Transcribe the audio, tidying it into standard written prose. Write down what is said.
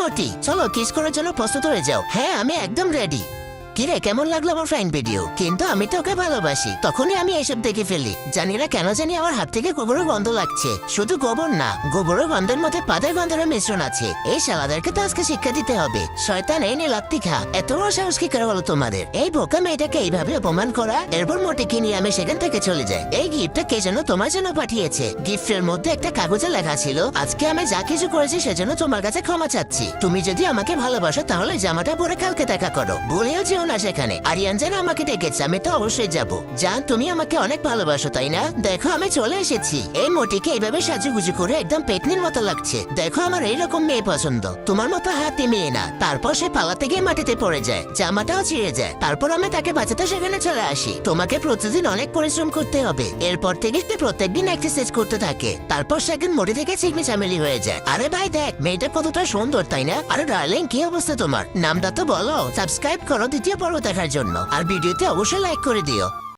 মতি, চলো কিস করার জন্য প্রস্তুত হয়ে যাও। হ্যাঁ, আমি একদম রেডি। কিরে, কেমন লাগলো আমার ফাইন ভিডিও? কিন্তু আমি তো ওকে ভালোবাসি, তখনই আমি এসব দেখে ফেলি। জানি না কেন জানি আমার হাত থেকে গোবরের গন্ধ লাগছে। শুধু গোবর না, গোবরের গন্ধের মধ্যে পাদের গন্ধের মিশ্রণ আছে। এই শালাদেরকে তো আজকে শিক্ষা দিতে হবে। শয়তান, এই নে লাত্তি খা। এত বড় সাহস কি করে হলো তোমাদের? এই বোকা মেয়েটাকে এইভাবে অপমান করা। এরপর মোটিকে নিয়ে আমি সেখান থেকে চলে যাই। এই গিফটটা কে যেন তোমার জন্য পাঠিয়েছে। গিফটের মধ্যে একটা কাগজে লেখা ছিল, আজকে আমি যা কিছু করেছি সেজন্য তোমার কাছে ক্ষমা চাচ্ছি। তুমি যদি আমাকে ভালোবাসো তাহলে জামাটা পরে কালকে দেখা করো। ভুলেও যেও না সেখানে। আরিয়ান যেন আমাকে ডেকেছে, আমি তো অবশ্যই যাবো। জান, তুমি আমাকে অনেক ভালোবাসো তাই না? দেখো আমি চলে এসেছি। এই মোটিকে এইভাবে সাজুগুজু করে একদম পেতনির মতো লাগছে। দেখো আমার এইরকম মেয়ে পছন্দ, তোমার মতো হাতি মেয়ে না। তারপর সে পালাতে গিয়ে মাটিতে পড়ে যায়, জামাটাও ছিঁড়ে যায়। তারপর আমি তাকে বাঁচাতে সেখানে চলে আসি। তোমাকে প্রতিদিন অনেক পরিশ্রম করতে হবে। এরপর থেকে সে প্রত্যেকদিন এক্সারসাইজ করতে থাকে। তারপর সে একদিন মোটি থেকে চিকনি চামেলি হয়ে যায়। আরে ভাই দেখ, মেয়েটা কতটা সুন্দর তাই না? আরে ডার্লিং, কি অবস্থা তোমার? নামটা তো বলো। সাবস্ক্রাইব করো দ্বিতীয় পর্ব দেখার জন্য, আর ভিডিওতে অবশ্যই লাইক করে দিও।